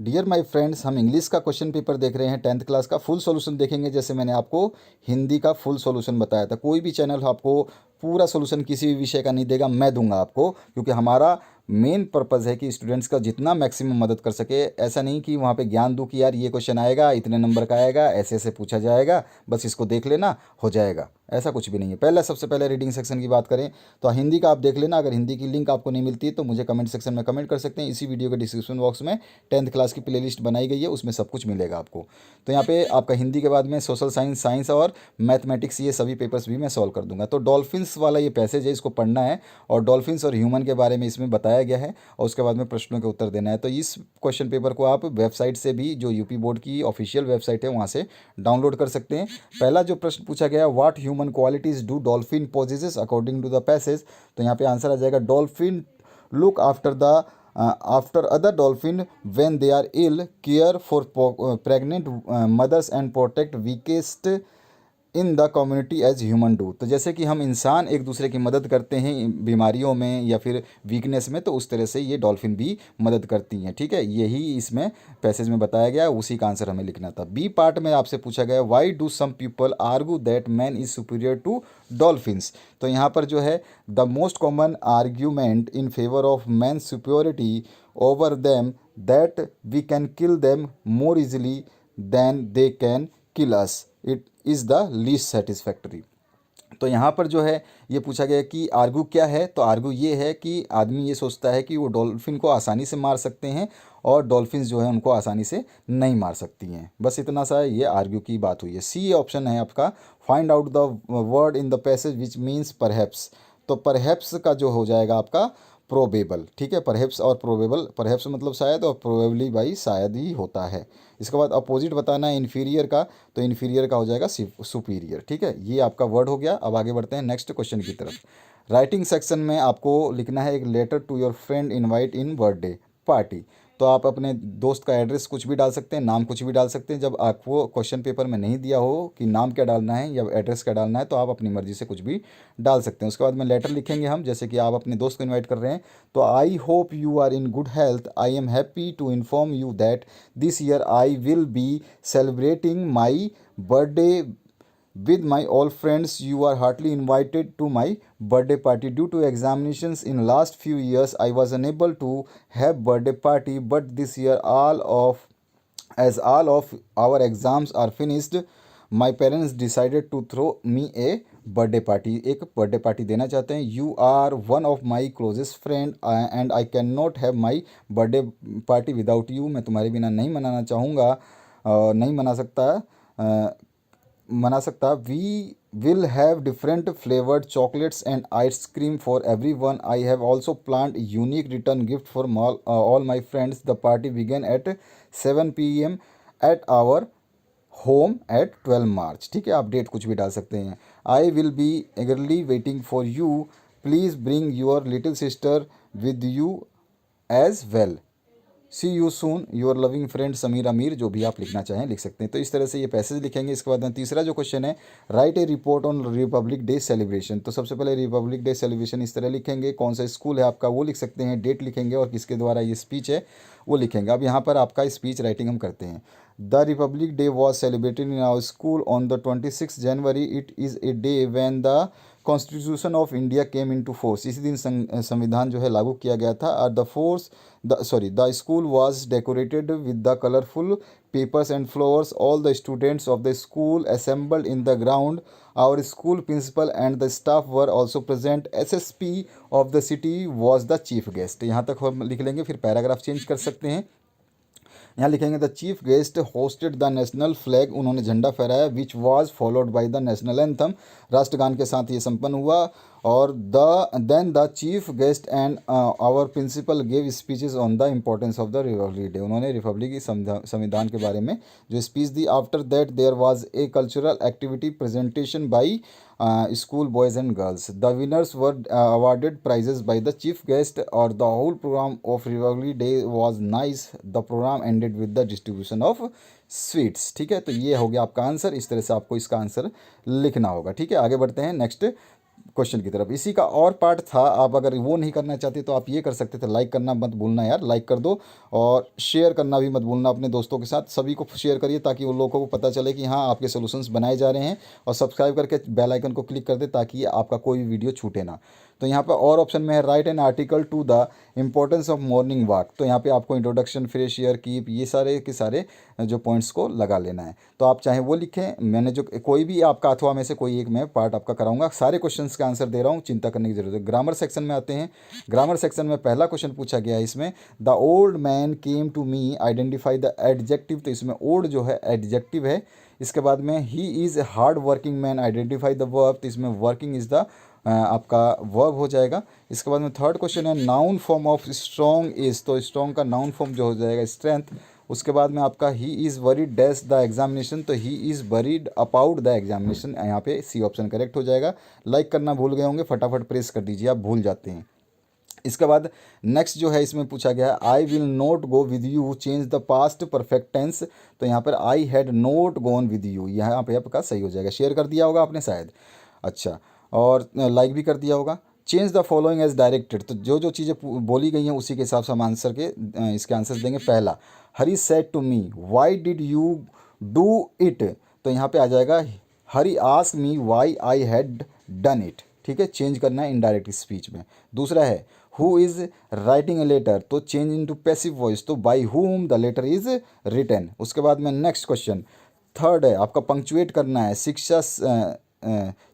Dear my friends, हम English का question paper देख रहे हैं 10th क्लास का। फुल सॉल्यूशन देखेंगे, जैसे मैंने आपको हिंदी का फुल सॉल्यूशन बताया था। कोई भी चैनल आपको पूरा सॉल्यूशन किसी भी विषय का नहीं देगा, मैं दूंगा आपको, क्योंकि हमारा मेन पर्पज़ है कि स्टूडेंट्स का जितना मैक्सिमम मदद कर सके। ऐसा नहीं कि वहाँ पे ज्ञान दूँ कि यार ये क्वेश्चन आएगा, इतने नंबर का आएगा, ऐसे ऐसे पूछा जाएगा, बस इसको देख लेना हो जाएगा। ऐसा कुछ भी नहीं है। सबसे पहले रीडिंग सेक्शन की बात करें तो हिंदी का आप देख लेना। अगर हिंदी की लिंक आपको नहीं मिलती है तो मुझे कमेंट सेक्शन में कमेंट कर सकते हैं। इसी वीडियो के डिस्क्रिप्शन बॉक्स में 10th क्लास की प्लेलिस्ट बनाई गई है, उसमें सब कुछ मिलेगा आपको। तो यहाँ पे आपका हिंदी के बाद में सोशल साइंस, साइंस और मैथमेटिक्स, ये सभी पेपर्स भी मैं सॉल्व कर दूंगा। तो डॉल्फिन्स वाला ये पैसेज है, इसको पढ़ना है और डॉल्फिन्स और ह्यूमन के बारे में इसमें बताया गया है और उसके बाद में प्रश्नों के उत्तर देना है। तो इस क्वेश्चन पेपर को आप वेबसाइट से भी, जो यूपी बोर्ड की ऑफिशियल वेबसाइट है, वहाँ से डाउनलोड कर सकते हैं। पहला जो प्रश्न पूछा गया, what human qualities do dolphin possesses according to the passage. तो यहाँ पे आंसर आ जाएगा, dolphin look after other dolphin when they are ill, care for pregnant mothers and protect weakest in the community as human do. तो जैसे कि हम इंसान एक दूसरे की मदद करते हैं बीमारियों में या फिर वीकनेस में, तो उस तरह से ये डॉल्फिन भी मदद करती हैं। ठीक है, यही इसमें पैसेज में बताया गया, उसी का आंसर हमें लिखना था। बी पार्ट में आपसे पूछा गया, why do some people argue that man is superior to dolphins. तो यहाँ पर जो है, the most common argument in favour of man superiority over them that we can kill them more easily than they can kill us, it is the least satisfactory. तो यहाँ पर जो है ये पूछा गया कि आर्गू क्या है। तो आर्गू ये है कि आदमी ये सोचता है कि वो डॉल्फिन को आसानी से मार सकते हैं और डॉल्फिन्स जो है उनको आसानी से नहीं मार सकती हैं। बस इतना सा ये आर्ग्यू की बात हुई है। सी ऑप्शन है आपका, find out the word in the passage which means perhaps. तो परहैप्स का जो हो जाएगा आपका प्रोबेबल। ठीक है, परहैप्स और प्रोबेबल, परहैप्स मतलब शायद और प्रोबेबली भाई शायद ही होता है। इसके बाद अपोजिट बताना है इन्फीरियर का, तो इन्फीरियर का हो जाएगा सुपीरियर। ठीक है, ये आपका वर्ड हो गया। अब आगे बढ़ते हैं नेक्स्ट क्वेश्चन की तरफ। राइटिंग सेक्शन में आपको लिखना है, एक letter to your friend invite in birthday party. तो आप अपने दोस्त का एड्रेस कुछ भी डाल सकते हैं, नाम कुछ भी डाल सकते हैं। जब आपको क्वेश्चन पेपर में नहीं दिया हो कि नाम क्या डालना है या एड्रेस क्या डालना है, तो आप अपनी मर्जी से कुछ भी डाल सकते हैं। उसके बाद में लेटर लिखेंगे हम, जैसे कि आप अपने दोस्त को इनवाइट कर रहे हैं। तो I hope you are in good health, I am happy to inform you that this year I will be celebrating my birthday with my all friends. You are heartily invited to my birthday party. Due to examinations in last few years, I was unable to have birthday party, but this year all of our exams are finished, my parents decided to throw me a birthday party, एक birthday party देना चाहते हैं। You are one of my closest friend and I can not have my birthday party without you. मैं तुम्हारे बिना नहीं मनाना चाहूँगा, नहीं मना सकता। We will have different flavoured chocolates and ice cream for every one. I have also planned unique return gift for all my friends. The party begin at 7 PM at our home eight 12 March. ठीक है, आप date कुछ भी डाल सकते हैं। I will be eagerly waiting for you, please bring your little sister with you as well. See you soon, your loving friend Sameer Amir. जो भी आप लिखना चाहें लिख सकते हैं। तो इस तरह से ये पैसेज लिखेंगे। इसके बाद में तीसरा जो क्वेश्चन है, right A report on Republic day celebration. तो सबसे पहले रिपब्लिक डे सेलिब्रेशन इस तरह लिखेंगे, कौन सा स्कूल है आपका वो लिख सकते हैं, डेट लिखेंगे और किसके द्वारा ये स्पीच है वो लिखेंगे। अब यहाँ पर आपका स्पीच राइटिंग हम करते हैं। The republic day was celebrated in our school on the 26 January. It is a day when the constitution of India came into force. इसी दिन संविधान जो है लागू किया गया था। The school was decorated with the colorful papers and flowers. All the students of the school assembled in the ground. Our school principal and the staff were also present. SSP of the city was the chief guest. यहाँ तक हम लिख लेंगे, फिर paragraph change कर सकते हैं। यहाँ लिखेंगे, the chief guest hosted the national flag. उन्होंने झंडा फहराया, which was followed by the national anthem. राष्ट्रगान के साथ ये संपन्न हुआ। और then the chief guest and our principal gave speeches on the importance of the republic day. उन्होंने रिपब्लिक की संविधान के बारे में जो स्पीच दी। After that there was a cultural activity presentation by school boys and girls. The winners were awarded prizes by the chief guest, or the whole program of Republic Day was nice. The program ended with the distribution of sweets. ठीक है, तो ये हो गया आपका answer. इस तरह से आपको इसका आंसर लिखना होगा। ठीक है, आगे बढ़ते हैं नेक्स्ट क्वेश्चन की तरफ। इसी का और पार्ट था, आप अगर वो नहीं करना चाहते तो आप ये कर सकते थे, लाइक करना मत भूलना यार, लाइक कर दो, और शेयर करना भी मत भूलना अपने दोस्तों के साथ, सभी को शेयर करिए ताकि उन लोगों को पता चले कि हाँ आपके सॉल्यूशंस बनाए जा रहे हैं, और सब्सक्राइब करके बेल आइकन को क्लिक कर दे ताकि आपका कोई भी वीडियो छूटे ना। तो यहाँ पे और ऑप्शन में है right an article to the importance of morning walk. तो यहाँ पे आपको इंट्रोडक्शन, फ्रेश एयर, कीप, ये सारे के सारे जो पॉइंट्स को लगा लेना है। तो आप चाहे वो लिखें, मैंने जो कोई भी आपका अथवा में से कोई एक मैं पार्ट आपका कराऊंगा, सारे क्वेश्चंस का आंसर दे रहा हूँ, चिंता करने की जरूरत है। ग्रामर सेक्शन में आते हैं। ग्रामर सेक्शन में पहला क्वेश्चन पूछा गया है इसमें, the old man came to me identify the adjective. तो इसमें ओल्ड जो है एडजेक्टिव है। इसके बाद में ही is hard working man, identify the verb. तो इसमें वर्किंग इज़ द आपका वर्ब हो जाएगा। इसके बाद में थर्ड क्वेश्चन है noun form of strong is. तो स्ट्रॉन्ग का नाउन फॉर्म जो हो जाएगा स्ट्रेंथ। उसके बाद में आपका he is worried dash the examination. तो he is worried about the examination, यहाँ पे सी ऑप्शन करेक्ट हो जाएगा। लाइक करना भूल गए होंगे, फटाफट प्रेस कर दीजिए, आप भूल जाते हैं। इसके बाद नेक्स्ट जो है इसमें पूछा गया है I will not go with you, change the past perfect tense. तो यहाँ पर I had not gone with you, यहाँ पे आपका सही हो जाएगा। शेयर कर दिया होगा आपने शायद, अच्छा, और लाइक भी कर दिया होगा। Change the following as directed. तो जो जो चीज़ें बोली गई हैं उसी के हिसाब से हम आंसर के इसके आंसर्स देंगे। पहला, Hari said to me why did you do it. तो यहाँ पे आ जाएगा Hari ask me why I had done it. ठीक है, चेंज करना है इनडायरेक्ट स्पीच में। दूसरा है who is writing a letter. तो चेंज इनटू पैसिव वॉइस, तो by whom the letter is written. उसके बाद में नेक्स्ट क्वेश्चन थर्ड है आपका, पंक्चुएट करना है।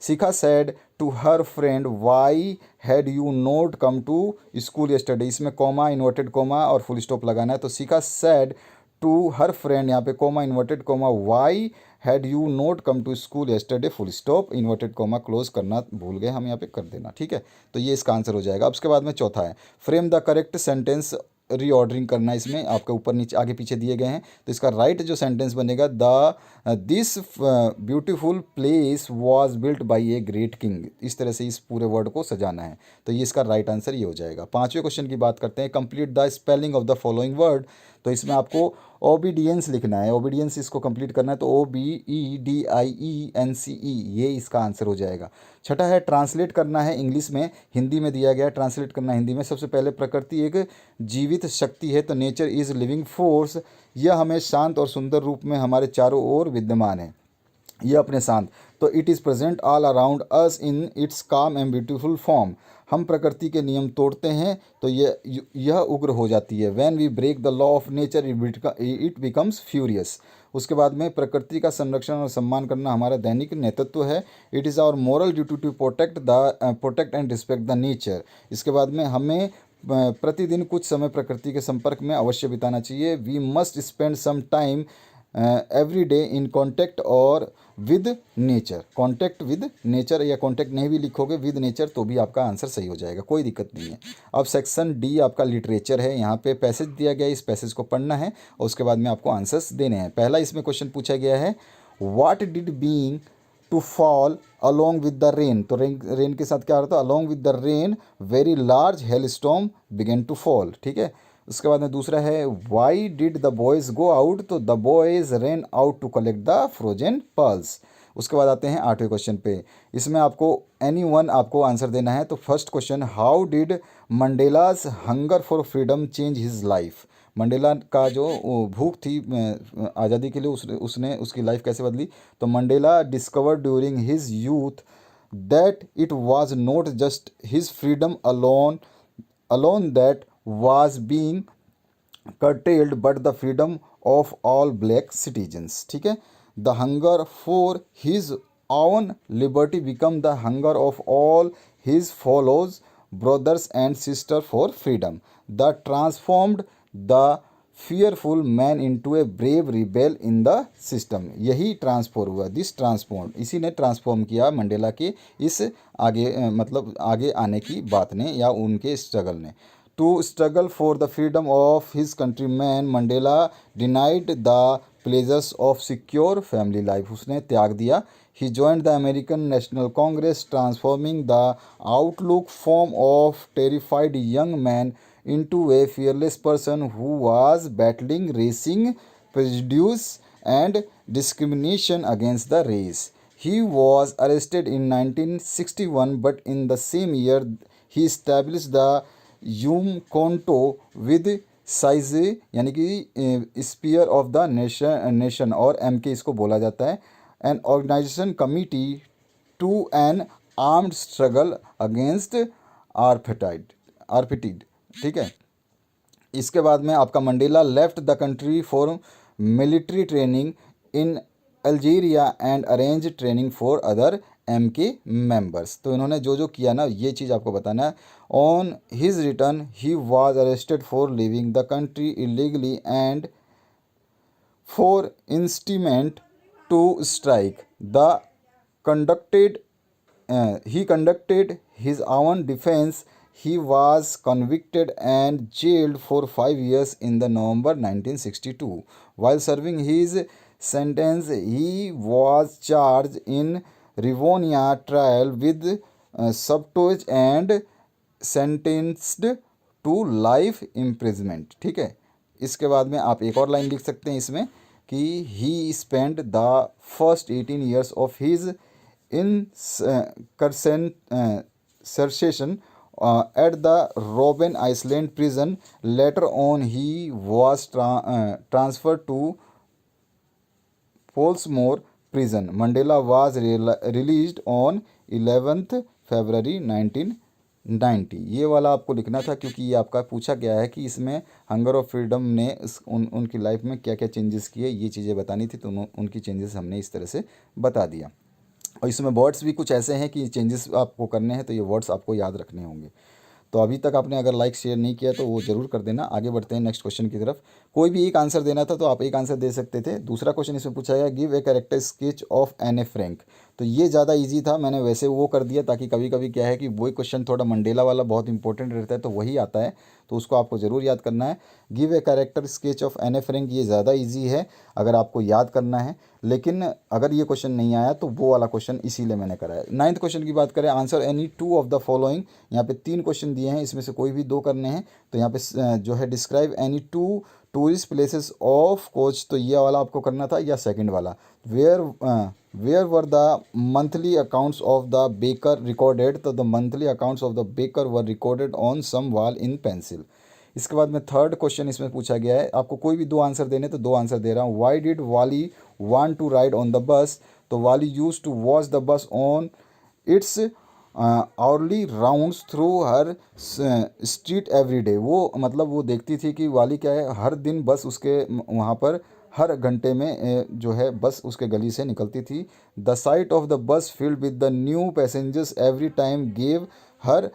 Shikha said to her friend why had you not come to school yesterday. इसमें कॉमा, इन्वर्टेड कॉमा और फुल स्टॉप लगाना है। तो Shikha said to her friend, यहाँ पे comma, inverted comma, why had you not come to school yesterday, full stop, inverted comma close करना भूल गए हम, यहाँ पे कर देना। ठीक है, तो ये इसका आंसर हो जाएगा। अब उसके बाद में चौथा है frame the correct sentence, reordering करना है इसमें, आपके ऊपर नीचे आगे पीछे दिए गए हैं। तो इसका राइट जो सेंटेंस बनेगा, the this beautiful place was built by a great king. इस तरह से इस पूरे वर्ड को सजाना है। तो ये इसका राइट आंसर ये हो जाएगा। पांचवें क्वेश्चन की बात करते हैं, complete the spelling of the following word. तो इसमें आपको ओबीडियंस लिखना है, ओबीडियंस इसको कंप्लीट करना है। तो OBEDIENCE, ये इसका आंसर हो जाएगा। छठा है ट्रांसलेट करना है इंग्लिश में, हिंदी में दिया गया है, ट्रांसलेट करना है हिंदी में। सबसे पहले प्रकृति एक जीवित शक्ति है, तो नेचर इज़ लिविंग फोर्स। यह हमें शांत और सुंदर रूप में हमारे चारों ओर विद्यमान है, यह अपने शांत। तो it is present all around us in its काम एंड ब्यूटीफुल फॉर्म। हम प्रकृति के नियम तोड़ते हैं तो यह उग्र हो जाती है। When we break the law of nature it becomes furious. उसके बाद में प्रकृति का संरक्षण और सम्मान करना हमारा दैनिक नेतृत्व है। It is our moral duty to protect and respect the nature. इसके बाद में हमें प्रतिदिन कुछ समय प्रकृति के संपर्क में अवश्य बिताना चाहिए। We must spend some time every day in contact और with nature. Contact with nature, या कॉन्टैक्ट नहीं भी लिखोगे विद नेचर तो भी आपका आंसर सही हो जाएगा, कोई दिक्कत नहीं है। अब सेक्शन डी आपका लिटरेचर है। यहाँ पे पैसेज दिया गया है, इस पैसेज को पढ़ना है और उसके बाद में आपको आंसर्स देने हैं। पहला इसमें क्वेश्चन पूछा गया है, what did being to fall along with the rain. तो रेन के साथ क्या आ रहा था, along with the rain very large hail storm began to fall. ठीक है, उसके बाद में दूसरा है why did the boys go out. तो the boys ran out to collect the frozen pearls. उसके बाद आते हैं आठवें क्वेश्चन पे। इसमें आपको एनीवन आपको आंसर देना है। तो first question, how did Mandela's hunger for freedom change his life. Mandela का जो भूख थी आज़ादी के लिए, उसने उसकी लाइफ कैसे बदली। तो Mandela discover during his youth that it was not just his freedom alone that was being curtailed but the freedom of all black citizens। ठीक है, the hunger for his own liberty become the hunger of all his fellows brothers and sisters for freedom। the transformed the fearful man into a brave rebel in the system। यही transform हुआ, this transform, इसी ने transform किया Mandela के इस आगे मतलब आगे आने की बात ने या उनके स्ट्रगल ने। To struggle for the freedom of his countryman Mandela denied the pleasures of secure family life. उसने त्याग दिया। He joined the American National Congress transforming the outlook form of terrified young man into a fearless person who was battling racism, prejudice and discrimination against the race। He was arrested in 1961, but in the same year he established the Yumkonto with size यानी कि spear of the nation और MK इसको बोला जाता है, an organisation committee to an armed struggle against आर्पिटाइड। ठीक है। इसके बाद में आपका Mandela left the country for military training in Algeria and arrange training for other MK members. तो इन्होंने जो जो किया ना ये चीज़ आपको बताना है। On his return he was arrested for living the country illegally and for incitement to strike the conducted he conducted his own defense. He was convicted and jailed for 5 years in the November 1962. While serving his sentence, he was charged in Rivonia trial with subterfuge and sentenced to life imprisonment। ठीक है। इसके बाद में आप एक और line लिख सकते हैं इसमें कि he spent the first 18 years of his incarceration at the Robben Island prison. Later on, he was transferred to Portsmouth prison. Mandela was released on 11th February 1990। ये वाला आपको लिखना था क्योंकि ये आपका पूछा गया है कि इसमें हंगर ऑफ फ्रीडम ने उनकी लाइफ में क्या क्या चेंजेस किए, ये चीज़ें बतानी थी, तो उनकी चेंजेस हमने इस तरह से बता दिया। और इसमें वर्ड्स भी कुछ ऐसे हैं कि चेंजेस आपको करने हैं तो ये वर्ड्स आपको याद रखने होंगे। तो अभी तक आपने अगर लाइक शेयर नहीं किया तो वो ज़रूर कर देना। आगे बढ़ते हैं नेक्स्ट क्वेश्चन की तरफ। कोई भी एक आंसर देना था तो आप एक आंसर दे सकते थे। दूसरा क्वेश्चन इसमें पूछा गया give a character sketch of Anne Frank. तो ये ज़्यादा इजी था, मैंने वैसे वो कर दिया ताकि कभी कभी क्या है कि वही क्वेश्चन थोड़ा मंडेला वाला बहुत इंपॉर्टेंट रहता है तो वही आता है, तो उसको आपको ज़रूर याद करना है। Give a character sketch of Anne Frank ये ज़्यादा ईजी है अगर आपको याद करना है, लेकिन अगर ये क्वेश्चन नहीं आया तो वो वाला क्वेश्चन इसीलिए मैंने कराया। 9th क्वेश्चन की बात करें, answer any 2 of the following. यहाँ पे 3 क्वेश्चन दिए हैं, इसमें से कोई भी 2 करने हैं। तो यहाँ पे जो है describe any 2 tourist places of Kochi, तो ये वाला आपको करना था या सेकंड वाला। Where were the monthly accounts of the baker recorded, तो the monthly accounts of the baker were recorded on some wall in pencil. इसके बाद में 3rd क्वेश्चन इसमें पूछा गया है, आपको कोई भी 2 आंसर देने तो 2 आंसर दे रहा हूँ। Why did Valli want to ride on the bus, तो Valli used to watch the bus on its hourly rounds through her street every day. वो मतलब वो देखती थी कि वाली क्या है, हर दिन बस उसके वहाँ पर हर घंटे में जो है बस उसके गली से निकलती थी। The site of the bus field with the new passengers every time gave her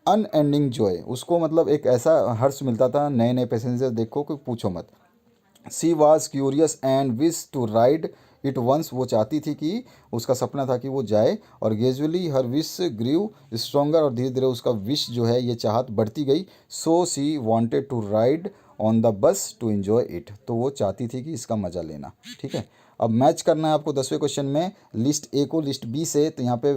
unending Joy. उसको मतलब एक ऐसा हर्ष मिलता था नए नए पैसेंजर देखो कि पूछो मत। She was curious and wish to ride it once, वो चाहती थी कि उसका सपना था कि वो जाए। और ग्रेजुअली हर विश ग्रीव स्ट्रोंगर, और धीरे धीरे उसका विश जो है ये चाहत बढ़ती गई। So she wanted to ride on the bus to enjoy it, तो वो चाहती थी कि इसका मज़ा लेना। ठीक है। अब मैच करना है आपको 10वें क्वेश्चन में लिस्ट ए को लिस्ट बी से। तो यहाँ पे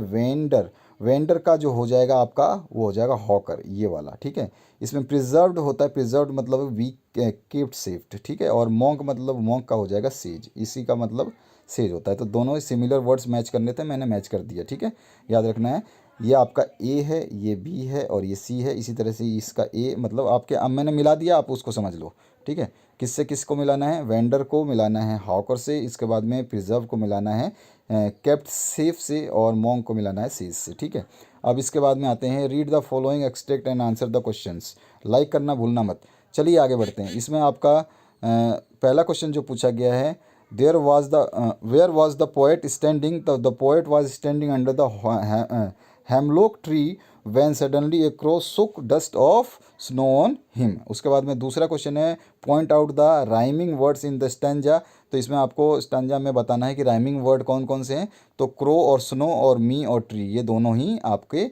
वेंडर का जो हो जाएगा आपका वो हो जाएगा हॉकर, ये वाला। ठीक है। इसमें प्रिजर्व्ड होता है, प्रिजर्व्ड मतलब वी कीप्ड सेफ्ड। ठीक है। और मॉन्क मतलब मॉन्क का हो जाएगा सेज, इसी का मतलब सेज होता है। तो दोनों सिमिलर वर्ड्स मैच करने थे, मैंने मैच कर दिया। ठीक है। याद रखना है ये आपका ए है, ये बी है और ये सी है। इसी तरह से इसका ए मतलब आपके, अब मैंने मिला दिया, आप उसको समझ लो। ठीक है। किससे किसको मिलाना है, वेंडर को मिलाना है हॉकर से, इसके बाद में प्रिजर्व को मिलाना है केप्ट सेफ से, और मॉन्क को मिलाना है सीज से। ठीक है। अब इसके बाद में आते हैं read the following extract and answer the questions. Like करना भूलना मत। चलिए आगे बढ़ते हैं। इसमें आपका पहला क्वेश्चन जो पूछा गया है, where was the poet standing, the poet was standing under the hemlock tree when suddenly a crow shook dust of snow on him। उसके बाद में दूसरा क्वेश्चन है point out the rhyming words in the stanza. तो इसमें आपको stanza में बताना है कि राइमिंग वर्ड कौन कौन से हैं। तो क्रो और स्नो और मी और ट्री ये दोनों ही आपके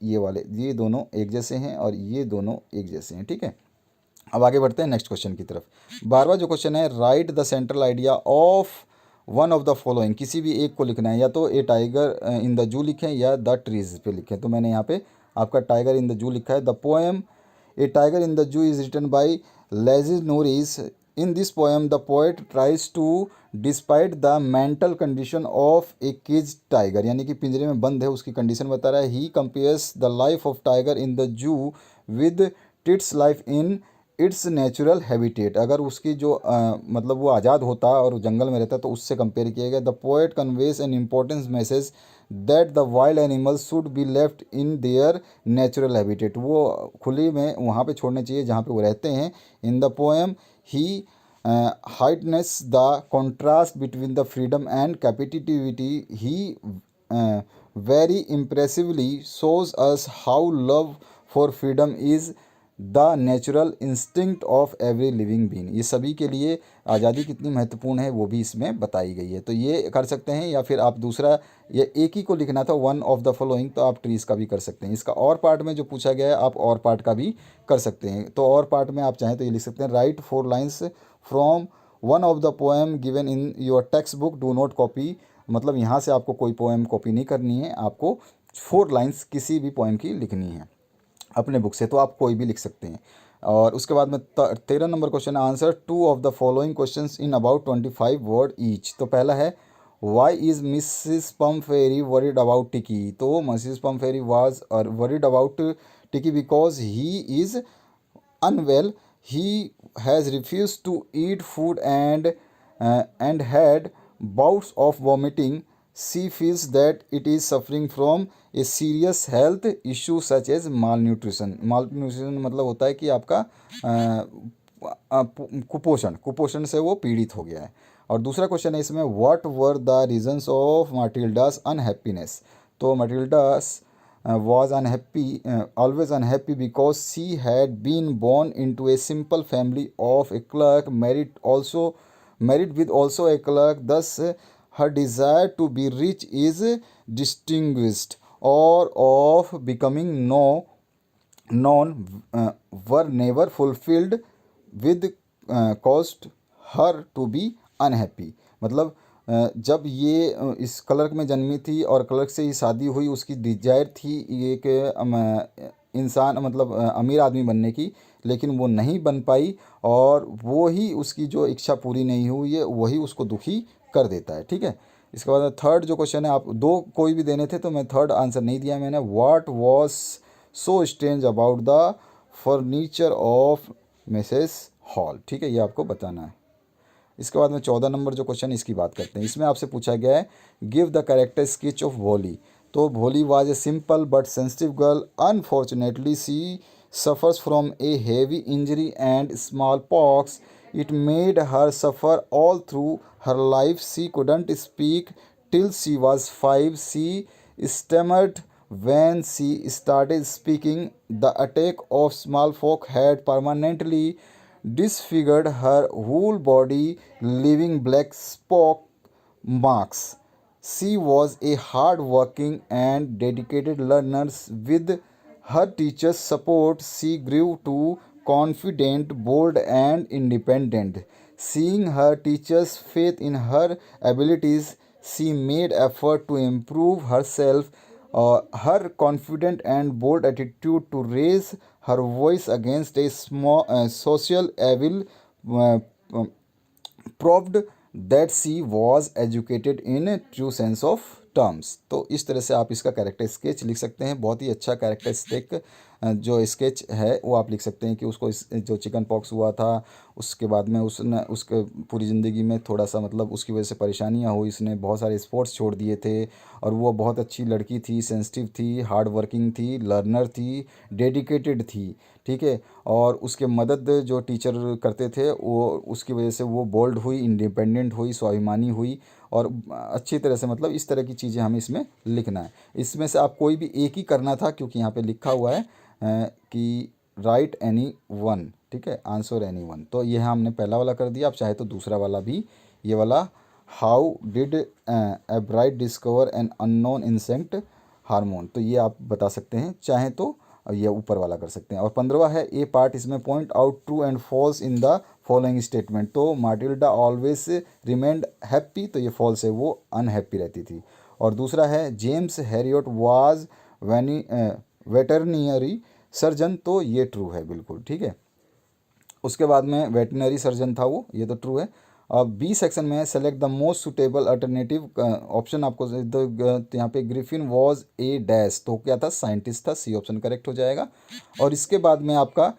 ये वाले, ये दोनों एक जैसे हैं और ये दोनों एक जैसे हैं। ठीक है। अब आगे बढ़ते हैं नेक्स्ट क्वेश्चन की तरफ। 12वां जो क्वेश्चन है right the central idea of one of the following. किसी भी एक को लिखना है, या तो ए टाइगर इन द जू लिखें या द ट्रीज पे लिखें। तो मैंने यहाँ पे आपका टाइगर इन द जू लिखा है। The poem a tiger in the zoo is written by Leslie Norris in this poem the poet tries to despite the mental condition of a cage tiger, यानी कि पिंजरे में बंद है उसकी condition बता रहा है। He compares the life of tiger in the जू with its life in its natural habitat. अगर उसकी जो मतलब वो आज़ाद होता और जंगल में रहता तो उससे कंपेयर किया गया। The poet conveys N importance message that the wild animals should be left in their natural habitat, वो खुली में वहाँ पे छोड़ने चाहिए जहाँ पे वो रहते हैं। In the poem he heightens the contrast between the freedom and captivity. He very impressively shows us how love for freedom is the natural instinct of every living being. ये सभी के लिए आज़ादी कितनी महत्वपूर्ण है वो भी इसमें बताई गई है। तो ये कर सकते हैं, या फिर आप दूसरा, ये एक ही को लिखना था, वन ऑफ द फॉलोइंग, तो आप ट्रीज का भी कर सकते हैं। इसका और पार्ट में जो पूछा गया है आप और पार्ट का भी कर सकते हैं। तो और पार्ट में आप चाहें तो ये लिख सकते हैं, right 4 lines from one of the poem given in your text book, do not copy. मतलब यहाँ से आपको कोई पोएम कॉपी नहीं करनी है, आपको 4 लाइन्स किसी भी पोएम की लिखनी है अपने बुक से, तो आप कोई भी लिख सकते हैं। और उसके बाद में 13 number question, answer 2 of the following questions in about 25 word each. तो पहला है, why is Mrs Pumphrey worried about Tricki. तो Mrs Pumphrey was worried about Tricki because he is unwell. He has refused to eat food and had bouts of vomiting. She feels that it is suffering from a serious health issue such as malnutrition. Malnutrition मतलब होता है कि आपका कुपोषण से वो पीड़ित हो गया है। और दूसरा क्वेश्चन है इसमें, what were the reasons of Matilda's unhappiness. तो Matilda's was always unhappy because she had been born into a simple family of a clerk, married with also a clerk. Thus her desire to be rich is distinguished or of becoming known were never fulfilled, with caused her to be unhappy। मतलब जब ये इस clerk में जन्मी थी और clerk से ही शादी हुई, उसकी डिजायर थी एक इंसान मतलब अमीर आदमी बनने की, लेकिन वो नहीं बन पाई और वो ही उसकी जो इच्छा पूरी नहीं हुई है वही उसको दुखी कर देता है। ठीक है, इसके बाद थर्ड जो क्वेश्चन है, आप दो कोई भी देने थे तो मैं थर्ड आंसर नहीं दिया मैंने। What was so strange about the furniture of Mrs hall. ठीक है, ये आपको बताना है। इसके बाद में 14 नंबर जो क्वेश्चन इसकी बात करते हैं। इसमें आपसे पूछा गया है, give the character sketch of Bholi. तो Bholi was a simple but sensitive girl. Unfortunately she suffers from a heavy injury and small pox. It made her suffer all through her life. She couldn't speak till she was 5। She stammered when she started speaking. The attack of smallpox had permanently disfigured her whole body, leaving black spot marks. She was a hard-working and dedicated learner. With her teacher's support, she grew to confident, bold, and independent. Seeing her teacher's faith in her abilities, she made effort to improve herself. Her confident and bold attitude to raise her voice against a small social evil uh, proved that she was educated in a true sense of terms. तो इस तरह से आप इसका character sketch लिख सकते हैं। बहुत ही अच्छा कैरेक्टरिस्टिक जो स्केच है वो आप लिख सकते हैं कि उसको जो चिकन पॉक्स हुआ था उसके बाद में उसने उसके पूरी ज़िंदगी में थोड़ा सा मतलब उसकी वजह से परेशानियां हुई, इसने बहुत सारे स्पोर्ट्स छोड़ दिए थे और वो बहुत अच्छी लड़की थी, सेंसिटिव थी, हार्ड वर्किंग थी, लर्नर थी, डेडिकेटेड थी। ठीक है, और उसके मदद जो टीचर करते थे वो उसकी वजह से वो बोल्ड हुई, इंडिपेंडेंट हुई, स्वाभिमानी हुई और अच्छी तरह से मतलब इस तरह की चीज़ें हमें इसमें लिखना है। इसमें से आप कोई भी एक ही करना था क्योंकि यहाँ पे लिखा हुआ है कि राइट एनी वन। ठीक है, आंसर एनी वन। तो यह हमने पहला वाला कर दिया, आप चाहे तो दूसरा वाला भी, ये वाला how did a bright discover an unknown insect hormone, तो ये आप बता सकते हैं, चाहे तो ये ऊपर वाला कर सकते हैं। और 15वां है ए पार्ट, इसमें point out true and falls in the following statement. तो माटिल्डा ऑलवेज रिमेंड हैप्पी, तो ये फॉल्स है, वो अनहैप्पी रहती थी। और दूसरा है जेम्स हैरियट वाज वेटरनियरी सर्जन, तो ये ट्रू है बिल्कुल। ठीक है, उसके बाद में वेटनरी सर्जन था वो, ये तो ट्रू है। अब बी सेक्शन में select the most suitable alternative option आपको यहाँ पे ग्रिफिन वॉज ए डैश, तो क्या था, साइंटिस्ट था, सी ऑप्शन करेक्ट हो जाएगा। और इसके बाद में आपका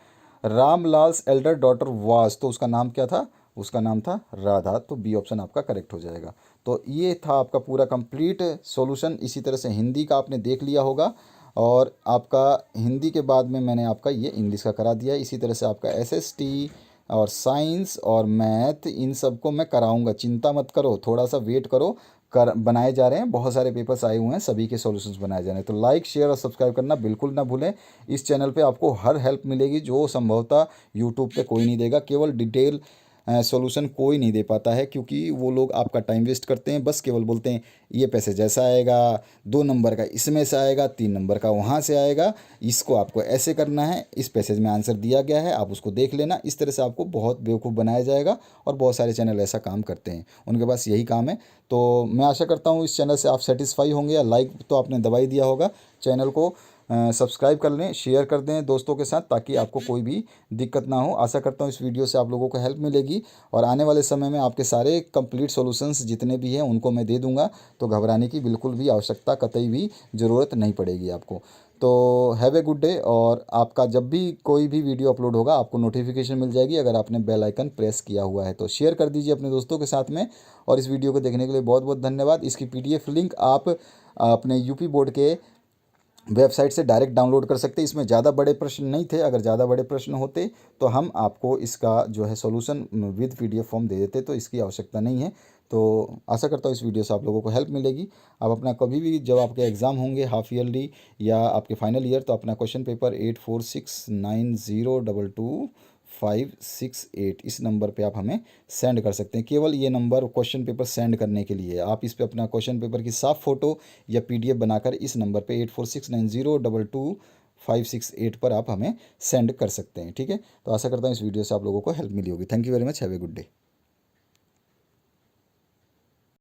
रामलाल्स एल्डर डॉटर वाज, तो उसका नाम क्या था, उसका नाम था राधा, तो बी ऑप्शन आपका करेक्ट हो जाएगा। तो ये था आपका पूरा कंप्लीट सॉल्यूशन। इसी तरह से हिंदी का आपने देख लिया होगा, और आपका हिंदी के बाद में मैंने आपका ये इंग्लिश का करा दिया है। इसी तरह से आपका एसएसटी और साइंस और मैथ, इन सब को मैं कराऊंगा, चिंता मत करो, थोड़ा सा वेट करो, कर बनाए जा रहे हैं, बहुत सारे पेपर्स आए हुए हैं, सभी के सॉल्यूशंस बनाए जा रहे हैं। तो लाइक शेयर और सब्सक्राइब करना बिल्कुल ना भूलें। इस चैनल पे आपको हर हेल्प मिलेगी जो संभवतः यूट्यूब पे कोई नहीं देगा। केवल डिटेल सॉल्यूशन कोई नहीं दे पाता है, क्योंकि वो लोग आपका टाइम वेस्ट करते हैं, बस केवल बोलते हैं ये पैसे जैसा आएगा, 2 नंबर का इसमें से आएगा, 3 नंबर का वहाँ से आएगा, इसको आपको ऐसे करना है, इस पैसेज में आंसर दिया गया है, आप उसको देख लेना। इस तरह से आपको बहुत बेवकूफ़ बनाया जाएगा, और बहुत सारे चैनल ऐसा काम करते हैं, उनके पास यही काम है। तो मैं आशा करता हूँ इस चैनल से आप सेटिस्फाई होंगे, या लाइक तो आपने दबा ही दिया होगा। चैनल को सब्सक्राइब कर लें, शेयर कर दें दोस्तों के साथ, ताकि आपको कोई भी दिक्कत ना हो। आशा करता हूँ इस वीडियो से आप लोगों को हेल्प मिलेगी, और आने वाले समय में आपके सारे कंप्लीट सॉल्यूशंस जितने भी हैं उनको मैं दे दूंगा। तो घबराने की बिल्कुल भी आवश्यकता, कतई भी ज़रूरत नहीं पड़ेगी आपको। तो हैव ए गुड डे, और आपका जब भी कोई भी वीडियो अपलोड होगा आपको नोटिफिकेशन मिल जाएगी, अगर आपने बेल आइकन प्रेस किया हुआ है तो। शेयर कर दीजिए अपने दोस्तों के साथ में, और इस वीडियो को देखने के लिए बहुत बहुत धन्यवाद। इसकी पीडीएफ लिंक आप अपने यूपी बोर्ड के वेबसाइट से डायरेक्ट डाउनलोड कर सकते हैं। इसमें ज़्यादा बड़े प्रश्न नहीं थे, अगर ज़्यादा बड़े प्रश्न होते तो हम आपको इसका जो है सॉल्यूशन विद पीडीएफ फॉर्म दे देते, तो इसकी आवश्यकता नहीं है। तो आशा करता हूँ इस वीडियो से आप लोगों को हेल्प मिलेगी। आप अपना कभी भी जब आपके एग्ज़ाम होंगे हाफ ईयरली या आपके फाइनल ईयर, तो अपना क्वेश्चन पेपर 8469022568 इस नंबर पे आप हमें सेंड कर सकते हैं। केवल ये नंबर क्वेश्चन पेपर सेंड करने के लिए, आप इस पे अपना क्वेश्चन पेपर की साफ फ़ोटो या पीडीएफ बनाकर इस नंबर पे 8469022568 पर आप हमें सेंड कर सकते हैं। ठीक है, तो आशा करता हूँ इस वीडियो से आप लोगों को हेल्प मिली होगी। Thank you very much, have a good day.